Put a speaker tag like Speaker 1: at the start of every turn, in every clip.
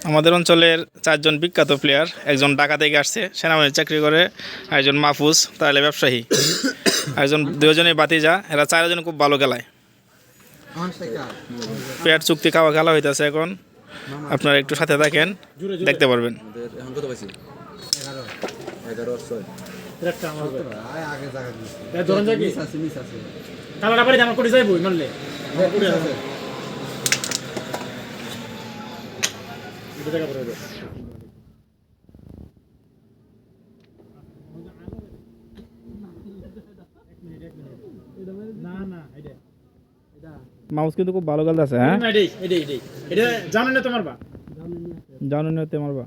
Speaker 1: আমাদের অঞ্চলের 4 জন বিখ্যাত প্লেয়ার, একজন ঢাকা থেকে আসছে, সেনাবাহিনীর চাকরি করে, একজন মাহফুজ তাহলে ব্যবসায়ী, একজন 2 জনের বাতিজা। এরা 4 জন খুব ভালো খেলায়। পেয়ার চুক্তি খাওয়া খেলা হইতেছে এখন। আপনারা একটু সাথে থাকেন, দেখতে পারবেন। মাউস কিন্তু খুব ভালো খেলতেছে। হ্যাঁ, জানো না তোমার বা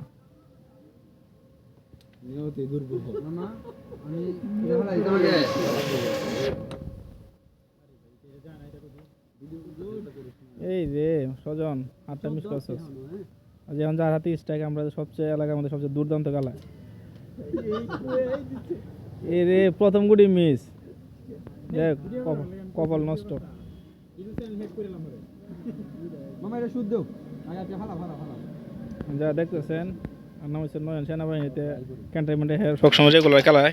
Speaker 1: এই যে সজন 8টা মিস করছিস। আজ এখন যার হাতে স্ট্রাইক, আমরা সবচেয়ে এলাকার মধ্যে সবচেয়ে দুর্দান্ত খেলা। এই রে প্রথম গুটি মিস, দেখ কপাল নষ্ট। যা দেখতেছেন নাম হচ্ছে নয়ন, সেনাবাহিনীতে ক্যান্টনমেন্টে সবসময় যেগুলো খেলায়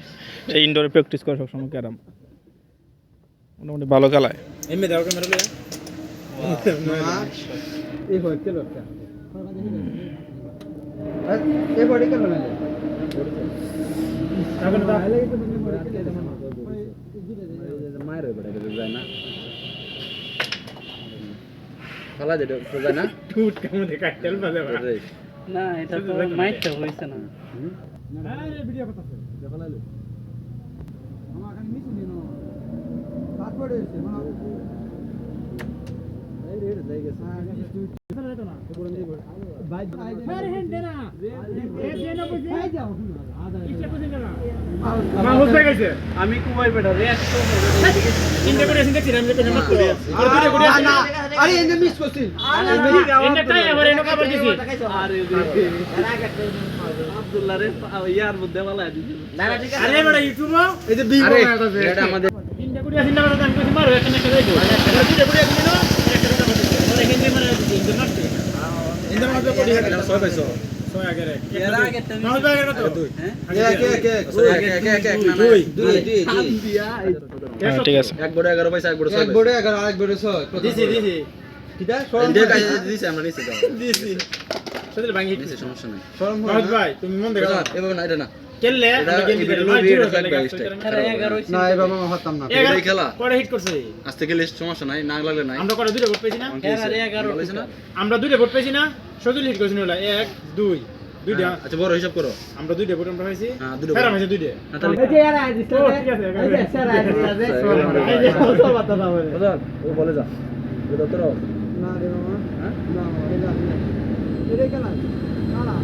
Speaker 1: সেই ইনডোরে প্র্যাকটিস করে সবসময় ক্যারাম, মোটামুটি ভালো খেলায়।
Speaker 2: না এটা তো মাইরটা হইছে না। আমি কুমাই বেটা রে আব্দুল্লাহ রে ইয়ার মধ্যে বলা দিছি। আরে বড় ইউটিউব এই যে বি বানাইতাছে এটা আমাদের ইন্ডিয়া কুড়ি চিন্তা করতে আমি কইছি মারো এখানে কে যাইবো কুড়ি কুড়ি আমি না একটা কথা বলছি ওরে হিন্দি মারা দিছি ইন্ডিয়া মারতে ইন্ডিয়া মারতে কোটি হাজার 6 পয়সা 6 আগে রে এর আগে তুমি 9 আগে কত হ্যাঁ কে দুই
Speaker 1: ঠিক আছে।
Speaker 3: এক বড় 11 পয়সা, এক বড় 6,
Speaker 4: এক বড় 11 আরেক বড় 6
Speaker 2: দিছি
Speaker 4: কিটা
Speaker 3: ইন্ডিয়া কাজ দিছি আমরা নিছি দাও
Speaker 2: দিছি সেদিন ভাঙি
Speaker 3: নিছি, সমস্যা নাই।
Speaker 4: শরম
Speaker 2: মহৎ ভাই তুমি মন দেখো
Speaker 3: এভাবে না, এটা না
Speaker 2: কেলে আমরা গেম দিতে না জিরো আরে 11
Speaker 4: না এবার মামা হতাম না
Speaker 3: এই খেলা
Speaker 2: পরে হিট করছে
Speaker 3: আজ থেকে লিস্ট সমস্যা নাই, না লাগলে নাই।
Speaker 2: আমরা করে দুইটা ভোট পেয়েছি না
Speaker 3: আরে 11
Speaker 2: হইছে না, আমরা দুইটা ভোট পেয়েছি না, শুধু হিট করছিস হলো 1 2 দুইটা।
Speaker 3: আচ্ছা বড় হিসাব করো।
Speaker 2: আমরা দুইটা ভোট আমরা হইছি,
Speaker 3: হ্যাঁ দুটো
Speaker 2: ফেরা হইছে দুইটা।
Speaker 3: তাহলে
Speaker 2: এই যে এরা আইছে ঠিক আছে এই যে স্যার আইছে এই যে সব কথা বলে
Speaker 3: ও বলে যা এটা তোর
Speaker 4: না রে মামা
Speaker 3: হ্যাঁ
Speaker 4: না এটা এটা কেন না না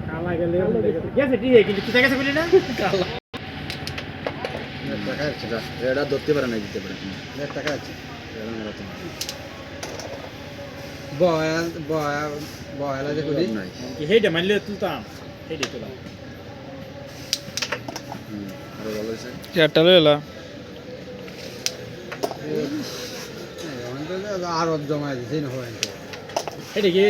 Speaker 2: কালা গেলে গেছে ঠিক কিন্তু কি গেছে বলি না কালা
Speaker 4: টাকা আছে
Speaker 3: এটা ধরতে পারে না, দিতে পারে না।
Speaker 4: 1 টাকা আছে
Speaker 3: এটা আমার তো
Speaker 4: বয়লা যে করি
Speaker 3: নাই।
Speaker 2: কি হেইটা মারলে তুলতাম হেইটা তুলা
Speaker 3: আরে ভালো হইছে।
Speaker 1: চারটা লইলা
Speaker 4: আর জমা দিছি না হয়
Speaker 2: হেইটা কি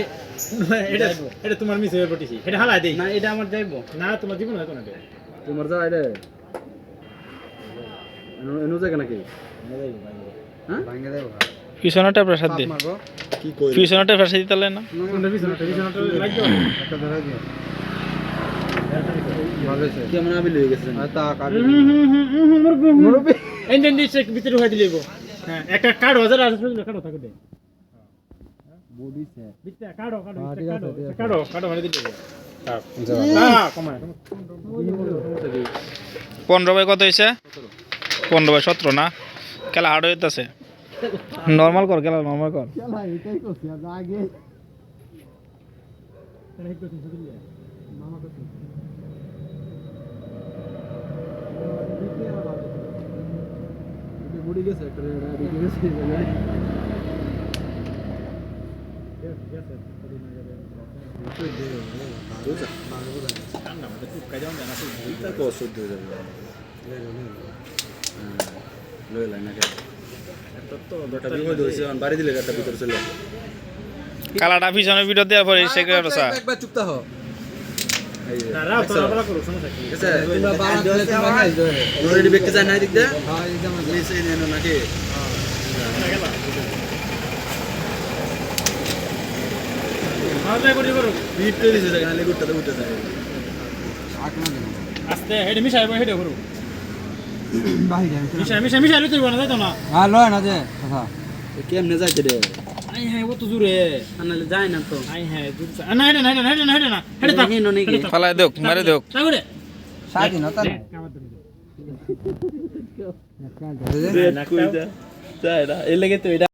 Speaker 2: এটা এটা তোমার মিস হয়ে পড়েছি, এটা হালাই দেই
Speaker 3: না এটা আমার যাইবো
Speaker 2: না তোমার জীবন হয় কোন এটা
Speaker 3: তোমার যা এটা এনো জায়গা নাকি হ্যাঁ
Speaker 4: ভাঙে দেব
Speaker 1: পিছনটা প্রসাদ দে,
Speaker 4: মারবো
Speaker 3: কি কই
Speaker 1: পিছনটা প্রসাদ দিতে না।
Speaker 2: কোনটা পিছনটা লাগবে
Speaker 4: একটা ধরে দিও ভালো হইছে
Speaker 3: কেমন আবিল হয়ে গেছে
Speaker 4: আর তা কাটি
Speaker 2: মুরব্বি এন্ড চেক ভিতরে ঢুকাই দিলেব। হ্যাঁ একটা কার্ড 1000 আছে শুধু কার্ড থাকে দে
Speaker 4: বডি সে
Speaker 2: ভিতরে কার্ড
Speaker 4: ঠিক আছে, ঠিক আছে।
Speaker 2: কার্ড মানে দিলেব। হ্যাঁ কমায়
Speaker 1: 15 বাই কত হয়েছে? 15 বাই 17 না, খেলা হার্ড হইতেছে। নর্মাল কর, খেলা নর্মাল কর।
Speaker 4: খেলা এটাই করছি আর আগে
Speaker 2: এটা হিট করছিস বুঝলি
Speaker 4: মামা করছি বডি গেছে একটা রেডি গেছে
Speaker 2: ঠান্ডা মধ্যে টুক কাজ না না
Speaker 3: এটা কষ্ট হয়ে যাবে। লই লাই না কে গোটা বিপদ হইছে অন বাড়ি দিলে একটা ভিতর চলে
Speaker 1: কালাটা পিছনে ভিডিও দেওয়ার পরে সে করে রসা
Speaker 5: একবার চুপতা হ
Speaker 3: এই যে
Speaker 2: রাও তোরা করো সমস্যা কি
Speaker 3: ঠিক আছে
Speaker 5: তোমরা বাবা দিলে তোমরা খাই দাও
Speaker 3: অলরেডি ব্যক্তি যায় না দিক দে
Speaker 5: হ্যাঁ একদম
Speaker 3: নিচে নেন নাকি
Speaker 2: মাঝে করি করো
Speaker 3: বিট করে দিছে জায়গা নালে গুটটা উঠে যায়
Speaker 5: আকনা দেব
Speaker 2: আস্তে হেডে মিশাই হেডে করো
Speaker 5: বাহিরে
Speaker 2: মিশাই লই তুই বানা যাইতো না
Speaker 5: হ্যাঁ লয় না যে কথা
Speaker 3: কেমনে যাইতে রে
Speaker 2: আই হ্যাঁ ও তো জুরে
Speaker 3: আনালে যায় না তো
Speaker 2: আই হ্যাঁ জুরে না হেডে না হেডে তাক
Speaker 3: হিনো নাকি
Speaker 1: ফালাই দেখ মারে দেখ
Speaker 2: তাগরে
Speaker 5: সাকি না তার
Speaker 2: না কইতা যায় না এই লাগে তো এটা